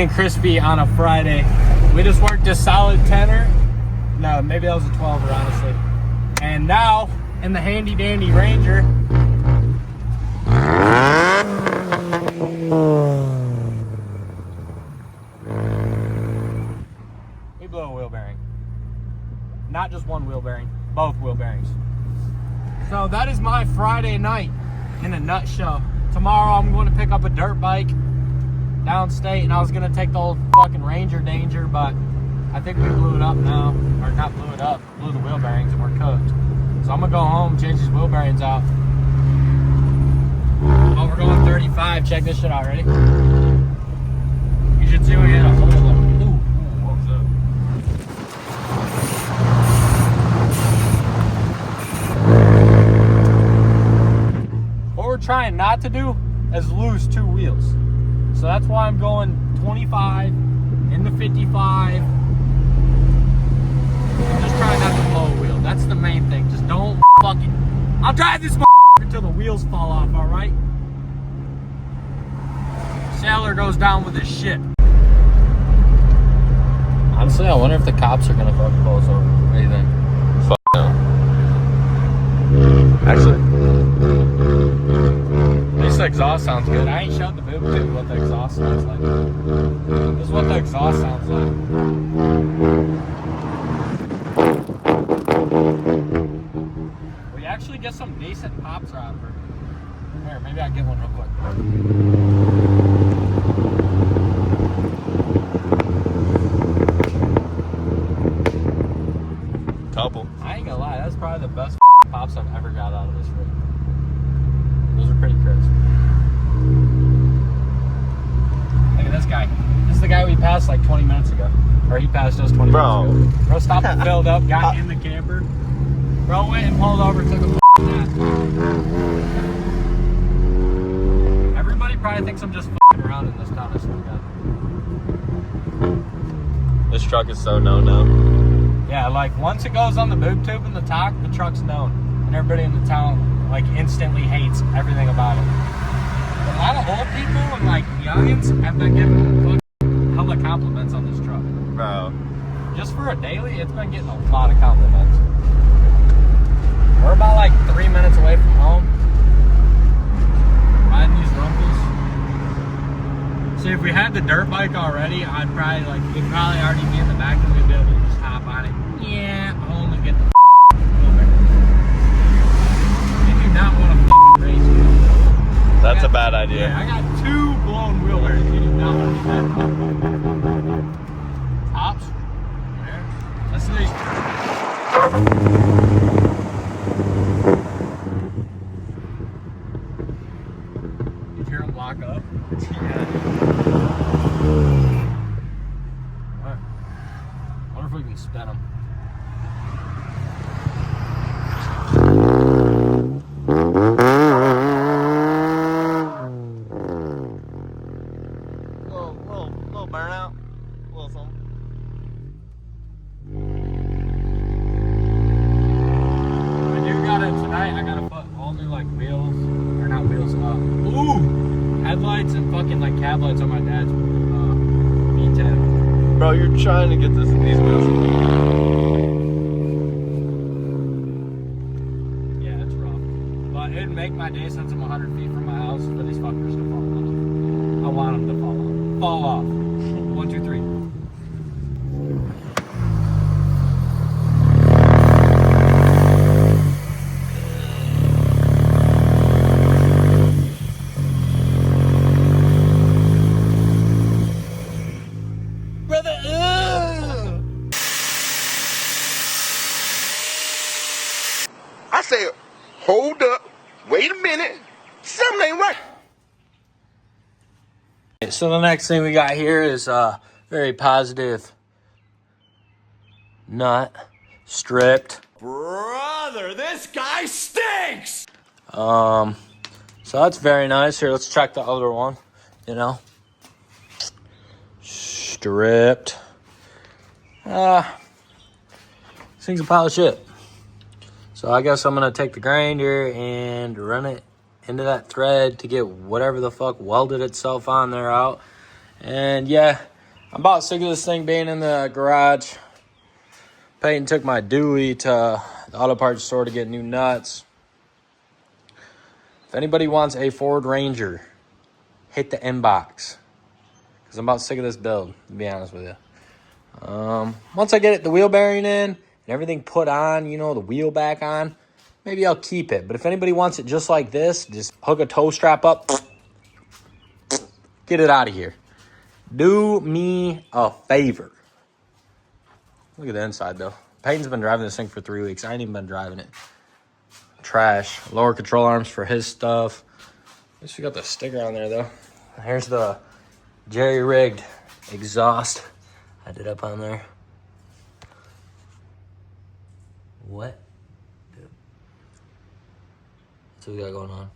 and crispy on a Friday. We just worked a solid 10er. No, maybe that was a 12er, honestly. And now, in the handy dandy Ranger, we blew a wheel bearing. Not just one wheel bearing, both wheel bearings. So that is my Friday night in a nutshell. Tomorrow I'm going to pick up a dirt bike downstate, and I was going to take the old fucking Ranger Danger, but I think we blew it up now. Or not blew it up, blew the wheel bearings and we're cooked. So I'm going to go home, change these wheel bearings out. Oh, we're going 35. Check this shit out. Ready? You should see we hit a hole in them. Ooh, what was that? What we're trying not to do is lose two wheels. So that's why I'm going 25 in the 55. I'm just trying not to blow a wheel. That's the main thing. Just don't fucking... I'll drive this until the wheels fall off, alright? Sailor goes down with his shit. Honestly, I wonder if the cops are gonna fucking pull us over. What do you think? Fuck no. Actually, at least the exhaust sounds good. I ain't showed the boob tube what the exhaust sounds like. This is what the exhaust sounds like. We actually get some decent pops around here. Here, maybe I'll get one real quick. couple. I ain't gonna lie, that's probably the best pops I've ever got out of this rig. Those are pretty crisp. Look at this guy. This is the guy we passed like 20 minutes ago. Or he passed us 20 minutes ago. Bro stopped and filled up, got in the camper. Bro went and pulled over, took a nap. Everybody probably thinks I'm just around in this town. I swear to God. This truck is so no. Yeah, like once it goes on the boob tube and the top, the truck's known. And everybody in the town like instantly hates everything about it. But a lot of old people and like youngins have been giving hella compliments on this truck. Bro. Just for a daily, it's been getting a lot of compliments. We're about like 3 minutes away from home. Riding these rumples. See, if we had the dirt bike already, I'd probably like, it'd probably already be in the back and we'd be able to just hop on it. Yeah, home and get the over. You do not want to race me. That's a bad idea. Yeah, I got 2 blown wheel bearings. You do not want to do that. Tops. There. Listen to these. You hear them lock up? Yeah. Alright. Wonder if we can spin them. Little burnout. Little something. Tonight I gotta put all new like wheels, or not wheels, headlights and fucking like cab lights on my dad's V10. Bro, you're trying to get these wheels. Yeah, it's rough. But it'd make my day since I'm 100 feet from my house for these fuckers to fall off. I want them to fall off. Fall off. 1, 2, 3. I said, hold up, wait a minute, something ain't right. So the next thing we got here is very positive nut stripped. Brother, this guy stinks! So that's very nice. Here, let's check the other one, you know. Stripped. This thing's a pile of shit. So I guess I'm going to take the grinder and run it into that thread to get whatever the fuck welded itself on there out. And yeah, I'm about sick of this thing being in the garage. Peyton took my Dewey to the auto parts store to get new nuts. If anybody wants a Ford Ranger, hit the inbox. Because I'm about sick of this build, to be honest with you. Once I get the wheel bearing in and everything put on, you know, the wheel back on, maybe I'll keep it. But if anybody wants it just like this, just hook a toe strap up, get it out of here. Do me a favor. Look at the inside, though. Peyton's been driving this thing for 3 weeks. I ain't even been driving it. Trash. Lower control arms for his stuff. At least we got the sticker on there, though. Here's the jerry-rigged exhaust I did up on there. What? That's what we got going on.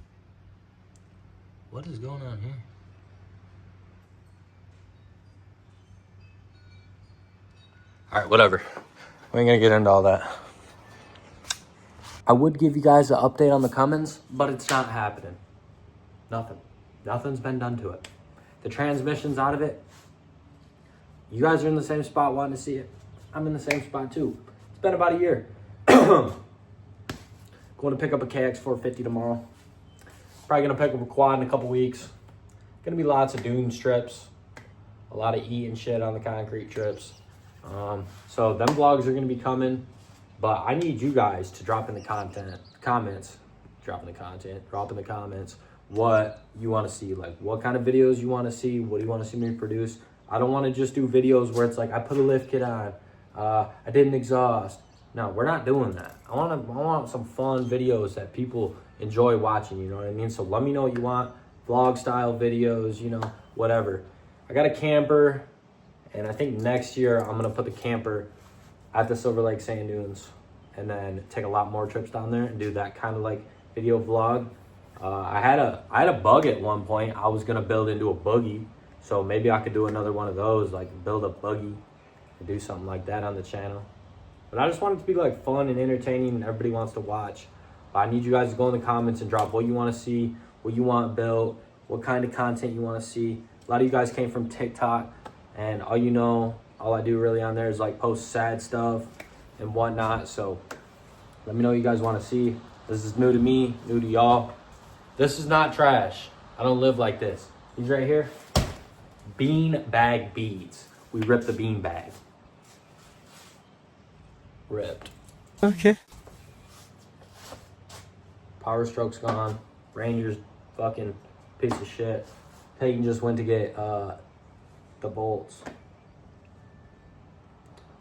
What is going on here? All right, whatever. We ain't gonna get into all that. I would give you guys an update on the Cummins, but it's not happening. Nothing's been done to it. The transmission's out of it. You guys are in the same spot wanting to see it. I'm in the same spot too. It's been about a year. Going to pick up a KX450 tomorrow. Probably gonna pick up a quad in a couple weeks. Gonna be lots of dune strips. A lot of eating shit on the concrete trips. So them vlogs are going to be coming, but I need you guys to drop in the comments what you want to see, like what kind of videos you want to see, what do you want to see me produce. I don't want to just do videos where it's like I put a lift kit on, I did an exhaust. No, we're not doing that. I want some fun videos that people enjoy watching, you know what I mean? So let me know what you want, vlog style videos, you know, whatever. I got a camper. And I think next year I'm gonna put the camper at the Silver Lake Sand Dunes and then take a lot more trips down there and do that kind of like video vlog. I had a bug at one point. I was gonna build into a buggy, so maybe I could do another one of those, like build a buggy and do something like that on the channel. But I just want it to be like fun and entertaining and everybody wants to watch. But I need you guys to go in the comments and drop what you want to see, what you want built, what kind of content you want to see. A lot of you guys came from TikTok. And all I do really on there is like post sad stuff and whatnot. So let me know what you guys want to see. This is new to me, new to y'all. This is not trash. I don't live like this. These right here, bean bag beads. We ripped the bean bag. Ripped. Okay. Power stroke's gone. Ranger's fucking piece of shit. Peyton just went to get the bolts.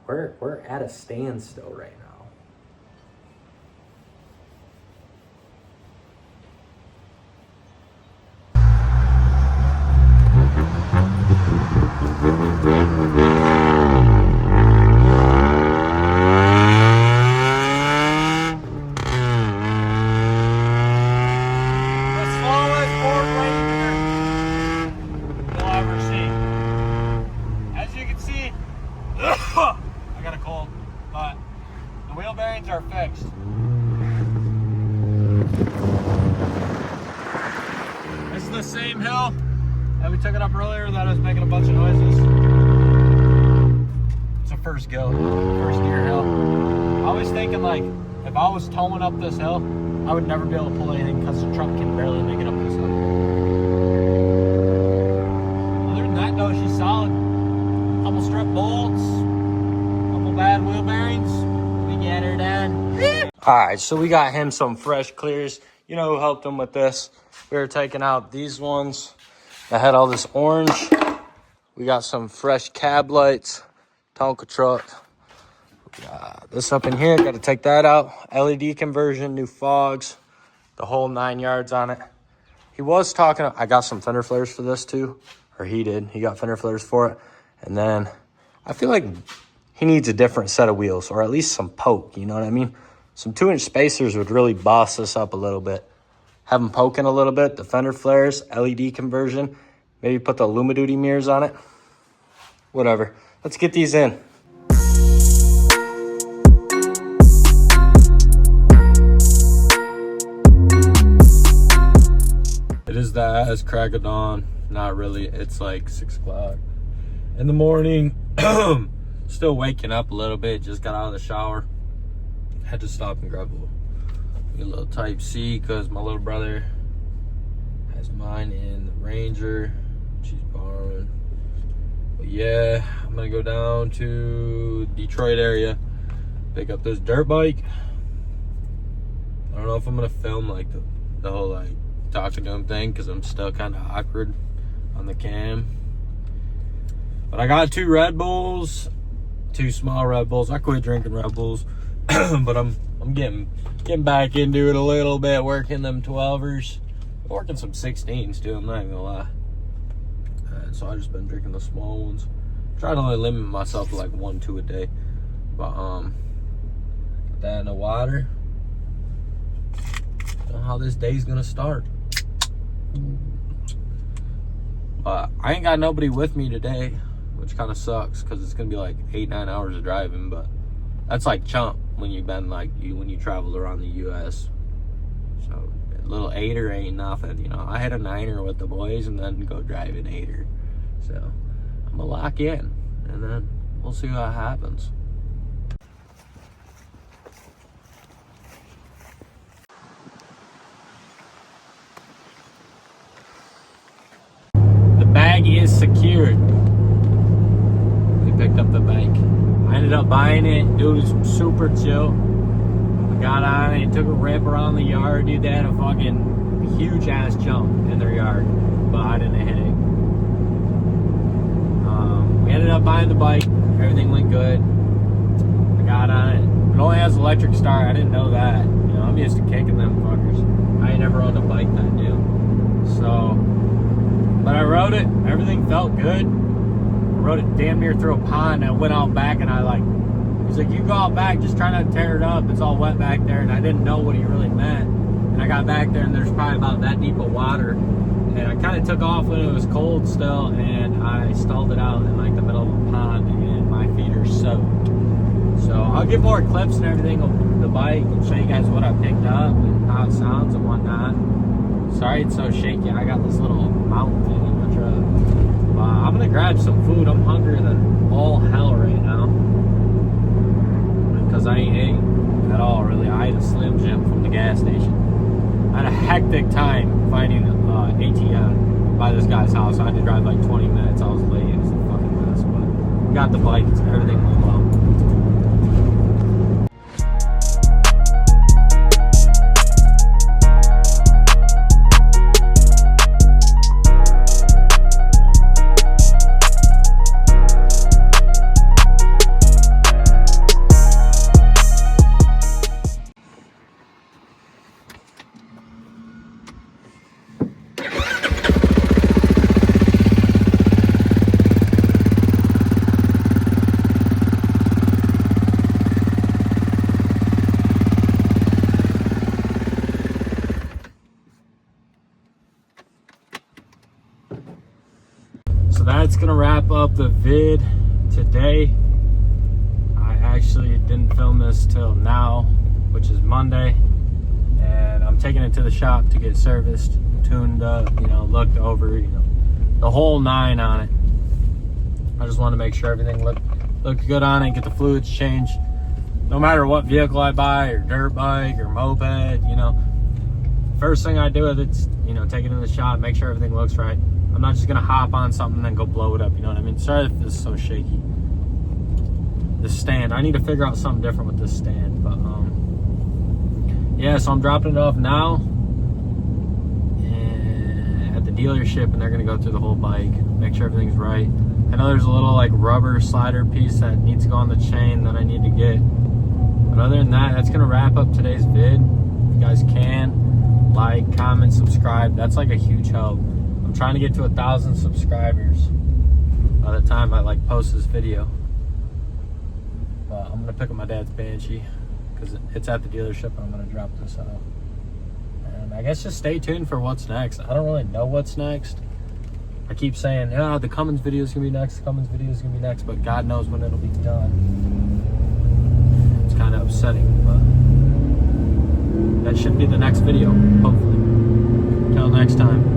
We're at a standstill right now. The slowest Ford Ranger you'll ever see. As you can see, I got a cold, but the wheel bearings are fixed. This is the same hill that we took it up earlier that was making a bunch of noises. It's a first gear hill. I was thinking like, if I was towing up this hill, I would never be able to pull anything because the truck can barely make it up this hill. Other than that though, she's solid. Couple strip bolts, couple bad wheel bearings, we get her done. All right, so we got him some fresh clears. You know who helped him with this? We were taking out these ones that had all this orange. We got some fresh cab lights, Tonka truck. This up in here, got to take that out. LED conversion, new fogs, the whole 9 yards on it. He was talking, I got some fender flares for this too, or he did. He got fender flares for it. And then I feel like he needs a different set of wheels, or at least some poke, you know what I mean? Some 2-inch spacers would really boss this up a little bit. Have them poking a little bit, the fender flares, LED conversion, maybe put the Lumaduty mirrors on it. Whatever. Let's get these in. It is the ass crack of dawn. Not really. It's like 6 o'clock. in the morning. Still waking up a little bit. Just got out of the shower. Had to stop and grab a little Type C because my little brother has mine in the Ranger. She's borrowing. But yeah, I'm gonna go down to Detroit area, pick up this dirt bike. I don't know if I'm gonna film like the whole like talking to him thing because I'm still kind of awkward on the cam. But I got 2 Red Bulls, 2 small Red Bulls. I quit drinking Red Bulls, but I'm getting back into it a little bit, working them 12ers, working some 16s too. I'm not even gonna lie. So I just been drinking the small ones. Try to only limit myself to like 1-2 a day. But put that in the water. Don't know how this day's gonna start. But I ain't got nobody with me today, which kind of sucks because it's gonna be like 8-9 hours of driving. But that's like chump when you've been like when you traveled around the U.S. So a little 8er ain't nothing, you know. I had a 9er with the boys and then go drive an 8er. So I'm gonna lock in and then we'll see what happens. The bag is secured. We picked up the bike. I ended up buying it. Dude was super chill. I got on it, took a rip around the yard. Dude, they had a fucking huge ass jump in their yard, but I didn't hit it. We ended up buying the bike. Everything went good. I got on it. It only has electric start. I didn't know that. You know, I'm used to kicking them fuckers. I ain't never owned a bike that new. So, but I rode it. Everything felt good. I rode it damn near through a pond. I went out back and he's like, you go out back, just try not to tear it up. It's all wet back there. And I didn't know what he really meant. And I got back there and there's probably about that deep of water. And I kind of took off when it was cold still, and I stalled it out in like the middle of a pond, and my feet are soaked. So I'll get more clips and everything of the bike and show you guys what I picked up and how it sounds and whatnot. Sorry it's so shaky. I got this little mountain thing in my truck. I'm gonna grab some food. I'm hungrier than all hell right now because I ain't eating at all really. I ate a Slim Jim from the gas station. I had a hectic time finding ATM by this guy's house. I had to drive like 20 minutes. I was late. It was a fucking mess, but we got the bike. Everything went well. That's gonna wrap up the vid today. I actually didn't film this till now, which is Monday, and I'm taking it to the shop to get serviced, tuned up, you know, looked over, you know, the whole 9 on it. I just want to make sure everything looked good on it, get the fluids changed. No matter what vehicle I buy, or dirt bike or moped, you know, first thing I do with it's, you know, take it in the shop, make sure everything looks right. I'm not just gonna hop on something and then go blow it up, you know what I mean? Sorry if this is so shaky. The stand, I need to figure out something different with this stand, but yeah, so I'm dropping it off now and at the dealership, and they're gonna go through the whole bike, make sure everything's right. I know there's a little like rubber slider piece that needs to go on the chain that I need to get, but other than that, that's gonna wrap up today's vid. If you guys can like, comment, subscribe, that's like a huge help. I'm trying to get to 1,000 subscribers by the time I like post this video. I'm gonna pick up my dad's Banshee because it's at the dealership and I'm gonna drop this off. And I guess just stay tuned for what's next. I don't really know what's next. I keep saying, yeah, the Cummins video is gonna be next, Cummins video is gonna be next, but God knows when it'll be done. It's kind of upsetting, but that should be the next video, hopefully. Until next time.